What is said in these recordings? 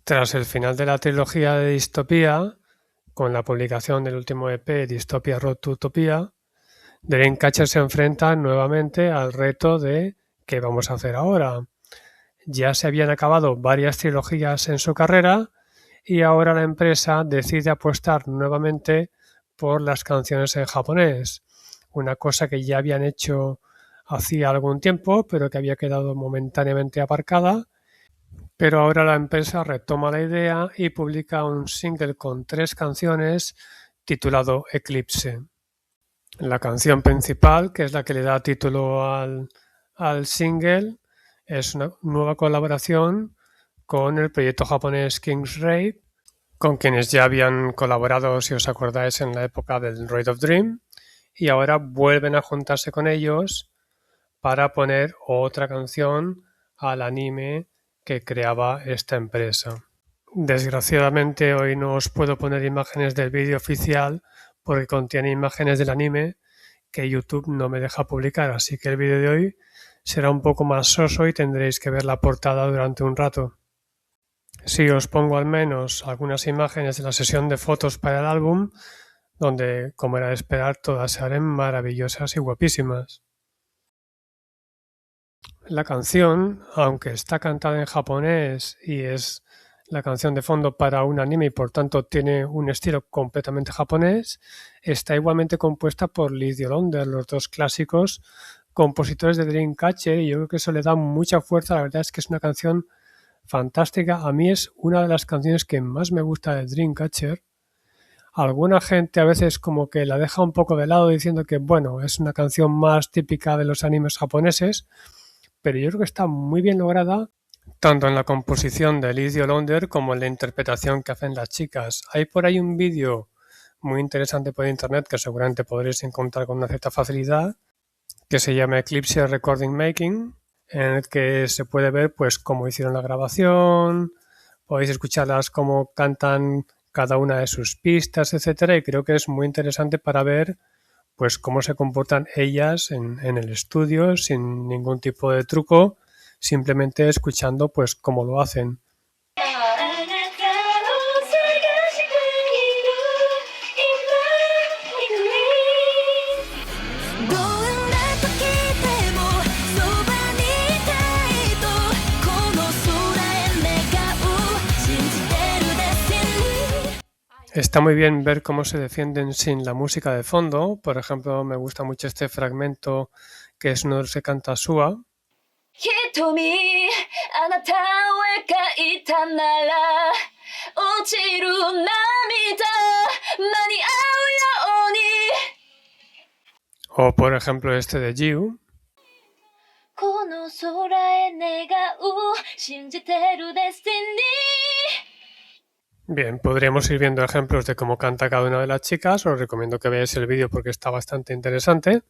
Tras el final de la trilogía de Dystopia, con la publicación del último EP Dystopia Road to Utopia, Dreamcatcher se enfrenta nuevamente al reto de ¿qué vamos a hacer ahora? Ya se habían acabado varias trilogías en su carrera y ahora la empresa decide apostar nuevamente por las canciones en japonés, una cosa que ya habían hecho hacía algún tiempo, pero que había quedado momentáneamente aparcada. Pero ahora la empresa retoma la idea y publica un single con 3 canciones titulado Eclipse. La canción principal, que es la que le da título al single, es una nueva colaboración con el proyecto japonés King's Raid, con quienes ya habían colaborado, si os acordáis, en la época del Raid of Dream, y ahora vuelven a juntarse con ellos para poner otra canción al anime que creaba esta empresa. Desgraciadamente hoy no os puedo poner imágenes del vídeo oficial porque contiene imágenes del anime que YouTube no me deja publicar, así que el vídeo de hoy será un poco más soso y tendréis que ver la portada durante un rato. Sí, os pongo al menos algunas imágenes de la sesión de fotos para el álbum, donde, como era de esperar, todas se harán maravillosas y guapísimas. La canción, aunque está cantada en japonés y es la canción de fondo para un anime y por tanto tiene un estilo completamente japonés, está igualmente compuesta por Liz Yolander, los dos clásicos compositores de Dreamcatcher, y yo creo que eso le da mucha fuerza. La verdad es que es una canción fantástica. A mí es una de las canciones que más me gusta de Dreamcatcher. Alguna gente a veces como que la deja un poco de lado diciendo que, bueno, es una canción más típica de los animes japoneses, pero yo creo que está muy bien lograda, tanto en la composición de Liz Yolander como en la interpretación que hacen las chicas. Hay por ahí un vídeo muy interesante por internet que seguramente podréis encontrar con una cierta facilidad, que se llama Eclipse Recording Making, en el que se puede ver pues cómo hicieron la grabación, podéis escucharlas cómo cantan cada una de sus pistas, etcétera, y creo que es muy interesante para ver pues cómo se comportan ellas en el estudio sin ningún tipo de truco, simplemente escuchando pues cómo lo hacen. Está muy bien ver cómo se defienden sin la música de fondo. Por ejemplo, me gusta mucho este fragmento que es uno de los que canta Sua. O por ejemplo este de Jiu. Bien, podríamos ir viendo ejemplos de cómo canta cada una de las chicas. Os recomiendo que veáis el vídeo porque está bastante interesante.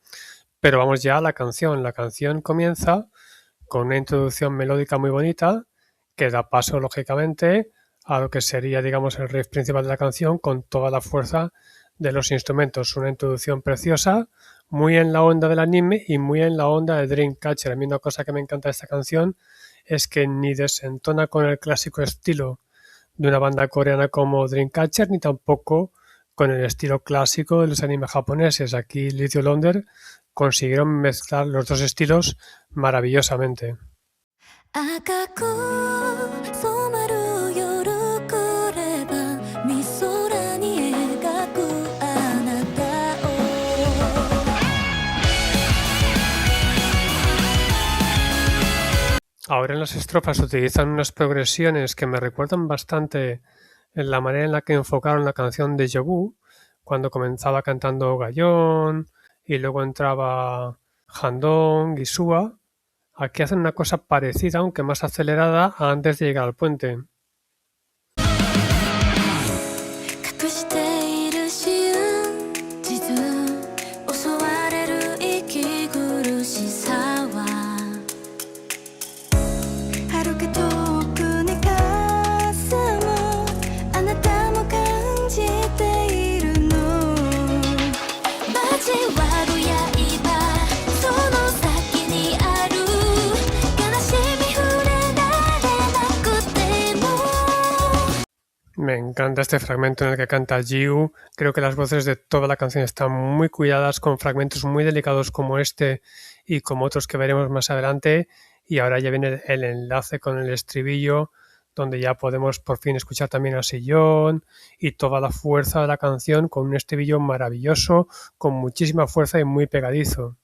Pero vamos ya a la canción. La canción comienza con una introducción melódica muy bonita que da paso, lógicamente, a lo que sería, digamos, el riff principal de la canción con toda la fuerza de los instrumentos. Una introducción preciosa, muy en la onda del anime y muy en la onda de Dreamcatcher. A mí una cosa que me encanta de esta canción es que ni desentona con el clásico estilo de una banda coreana como Dreamcatcher, ni tampoco con el estilo clásico de los animes japoneses. Aquí Liz Yolander consiguieron mezclar los dos estilos maravillosamente. Ahora en las estrofas utilizan unas progresiones que me recuerdan bastante en la manera en la que enfocaron la canción de Vu, cuando comenzaba cantando Gallón y luego entraba Handong y Sua. Aquí hacen una cosa parecida, aunque más acelerada, antes de llegar al puente. Me encanta este fragmento en el que canta Jiu. Creo que las voces de toda la canción están muy cuidadas, con fragmentos muy delicados como este y como otros que veremos más adelante. Y ahora ya viene el enlace con el estribillo, donde ya podemos por fin escuchar también a Sillón y toda la fuerza de la canción, con un estribillo maravilloso, con muchísima fuerza y muy pegadizo.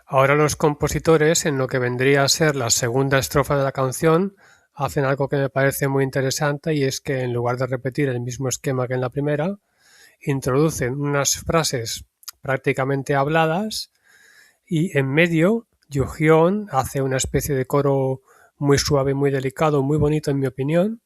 Ahora los compositores, en lo que vendría a ser la segunda estrofa de la canción, hacen algo que me parece muy interesante, y es que en lugar de repetir el mismo esquema que en la primera, introducen unas frases prácticamente habladas y en medio Yoo-hyun hace una especie de coro muy suave, muy delicado, muy bonito en mi opinión,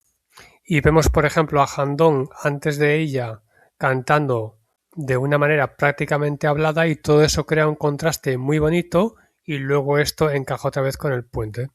y vemos por ejemplo a Han-dong antes de ella cantando de una manera prácticamente hablada, y todo eso crea un contraste muy bonito, y luego esto encaja otra vez con el puente.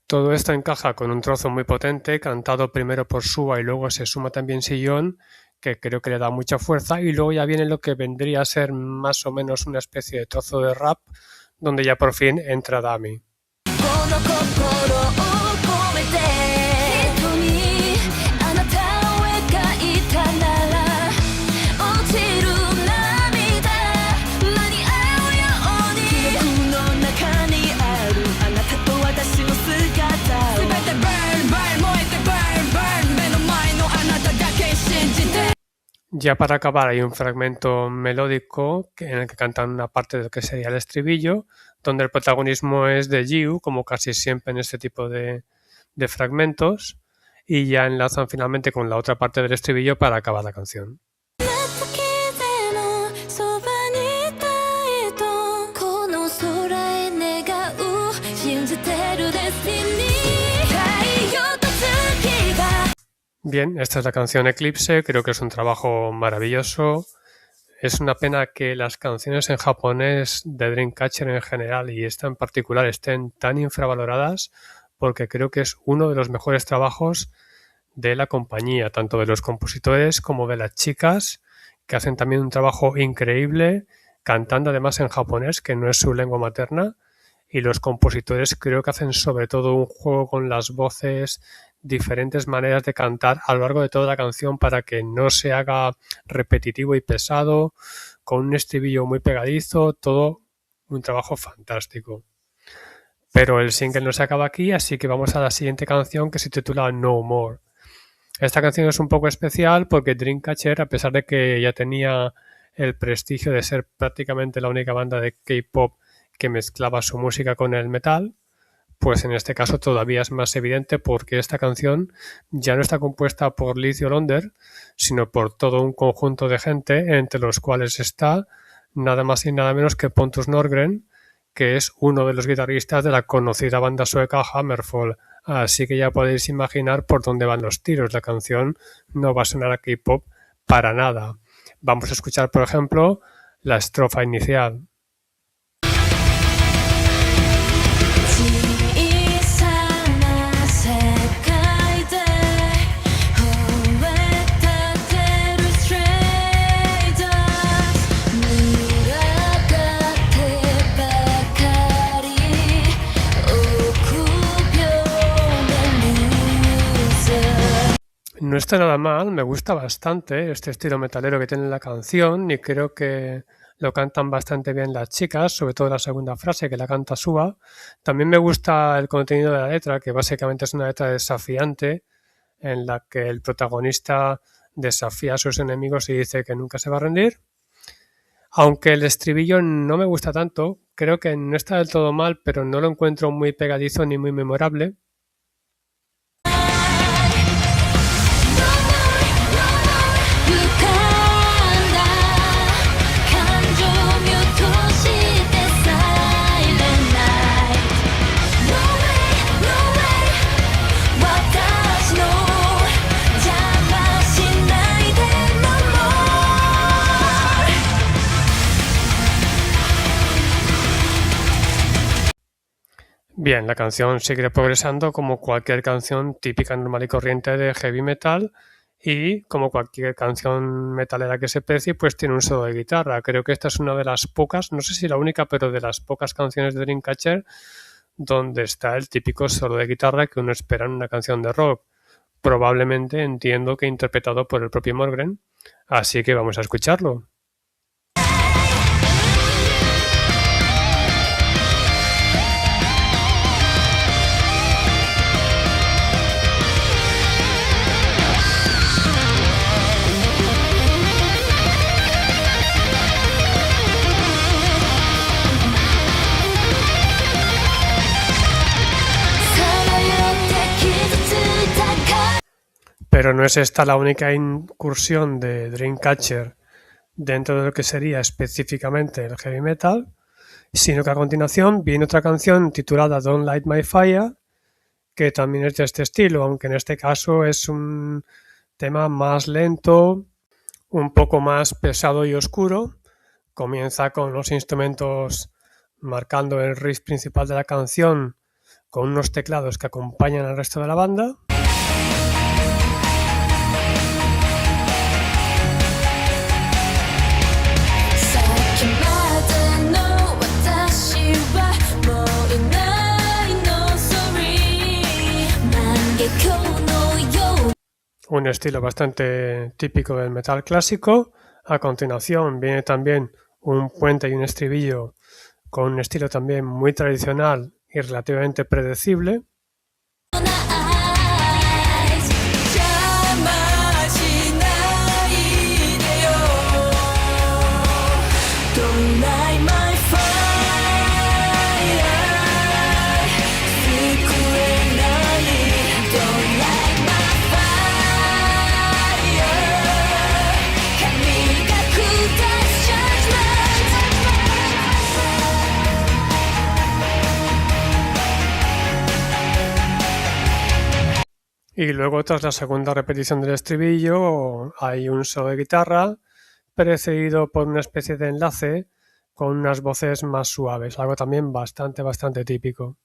Todo esto encaja con un trozo muy potente, cantado primero por Suha y luego se suma también Sillón, que creo que le da mucha fuerza, y luego ya viene lo que vendría a ser más o menos una especie de trozo de rap, donde ya por fin entra Dami. Ya para acabar hay un fragmento melódico en el que cantan una parte de lo que sería el estribillo, donde el protagonismo es de Jiu, como casi siempre en este tipo de fragmentos, y ya enlazan finalmente con la otra parte del estribillo para acabar la canción. Bien, esta es la canción Eclipse, creo que es un trabajo maravilloso. Es una pena que las canciones en japonés de Dreamcatcher en general y esta en particular estén tan infravaloradas, porque creo que es uno de los mejores trabajos de la compañía, tanto de los compositores como de las chicas, que hacen también un trabajo increíble, cantando además en japonés, que no es su lengua materna, y los compositores creo que hacen sobre todo un juego con las voces, diferentes maneras de cantar a lo largo de toda la canción para que no se haga repetitivo y pesado, con un estribillo muy pegadizo, todo un trabajo fantástico. Pero el single no se acaba aquí, así que vamos a la siguiente canción, que se titula No More. Esta canción es un poco especial porque Dreamcatcher, a pesar de que ya tenía el prestigio de ser prácticamente la única banda de K-pop que mezclaba su música con el metal, pues en este caso todavía es más evidente, porque esta canción ya no está compuesta por Lizzie O'Londer, sino por todo un conjunto de gente, entre los cuales está nada más y nada menos que Pontus Norgren, que es uno de los guitarristas de la conocida banda sueca Hammerfall. Así que ya podéis imaginar por dónde van los tiros. La canción no va a sonar a K-pop para nada. Vamos a escuchar, por ejemplo, la estrofa inicial. No está nada mal, me gusta bastante este estilo metalero que tiene la canción, y creo que lo cantan bastante bien las chicas, sobre todo la segunda frase que la canta Suha. También me gusta el contenido de la letra, que básicamente es una letra desafiante en la que el protagonista desafía a sus enemigos y dice que nunca se va a rendir. Aunque el estribillo no me gusta tanto, creo que no está del todo mal, pero no lo encuentro muy pegadizo ni muy memorable. Bien, la canción sigue progresando como cualquier canción típica, normal y corriente de heavy metal, y como cualquier canción metalera que se precie, pues tiene un solo de guitarra. Creo que esta es una de las pocas, no sé si la única, pero de las pocas canciones de Dreamcatcher donde está el típico solo de guitarra que uno espera en una canción de rock. Probablemente entiendo que interpretado por el propio Morgren, así que vamos a escucharlo. Pero no es esta la única incursión de Dreamcatcher dentro de lo que sería específicamente el heavy metal, sino que a continuación viene otra canción titulada Don't Light My Fire, que también es de este estilo, aunque en este caso es un tema más lento, un poco más pesado y oscuro. Comienza con los instrumentos marcando el riff principal de la canción, con unos teclados que acompañan al resto de la banda. Un estilo bastante típico del metal clásico. A continuación viene también un puente y un estribillo con un estilo también muy tradicional y relativamente predecible. Y luego, tras la segunda repetición del estribillo, hay un solo de guitarra precedido por una especie de enlace con unas voces más suaves, algo también bastante típico.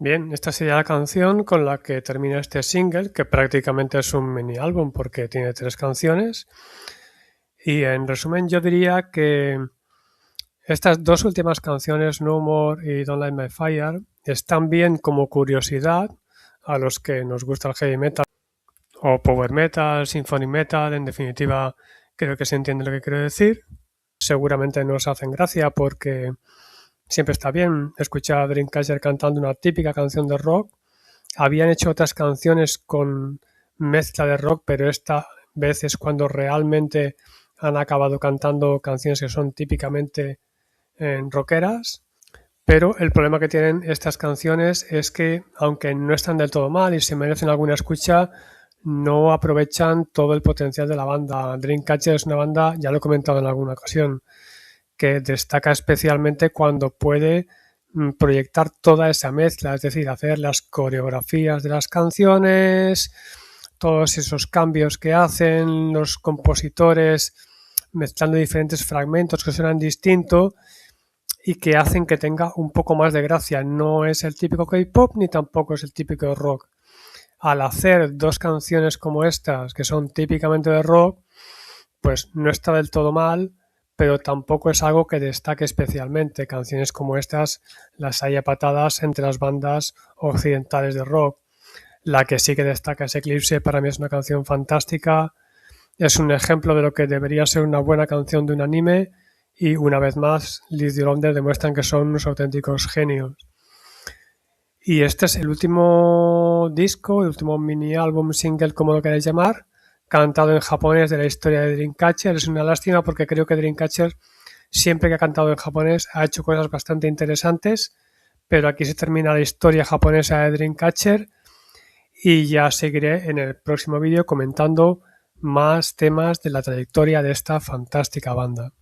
Bien, esta sería la canción con la que termina este single, que prácticamente es un mini álbum porque tiene 3 canciones. Y en resumen yo diría que estas 2 últimas canciones, No More y Don't Light My Fire, están bien como curiosidad a los que nos gusta el heavy metal o power metal, symphony metal, en definitiva creo que se entiende lo que quiero decir. Seguramente no os hacen gracia porque siempre está bien escuchar a Dreamcatcher cantando una típica canción de rock. Habían hecho otras canciones con mezcla de rock, pero esta vez es cuando realmente han acabado cantando canciones que son típicamente rockeras. Pero el problema que tienen estas canciones es que, aunque no están del todo mal y se merecen alguna escucha, no aprovechan todo el potencial de la banda. Dreamcatcher es una banda, ya lo he comentado en alguna ocasión, que destaca especialmente cuando puede proyectar toda esa mezcla, es decir, hacer las coreografías de las canciones, todos esos cambios que hacen los compositores mezclando diferentes fragmentos que suenan distinto y que hacen que tenga un poco más de gracia. No es el típico K-pop ni tampoco es el típico rock. Al hacer 2 canciones como estas, que son típicamente de rock, pues no está del todo mal, pero tampoco es algo que destaque especialmente. Canciones como estas las hay a patadas entre las bandas occidentales de rock. La que sí que destaca es Eclipse, para mí es una canción fantástica, es un ejemplo de lo que debería ser una buena canción de un anime y una vez más Liz y Yolanda demuestran que son unos auténticos genios. Y este es el último disco, el último mini álbum, single, como lo queráis llamar, cantado en japonés de la historia de Dreamcatcher. Es una lástima porque creo que Dreamcatcher, siempre que ha cantado en japonés, ha hecho cosas bastante interesantes, pero aquí se termina la historia japonesa de Dreamcatcher y ya seguiré en el próximo vídeo comentando más temas de la trayectoria de esta fantástica banda.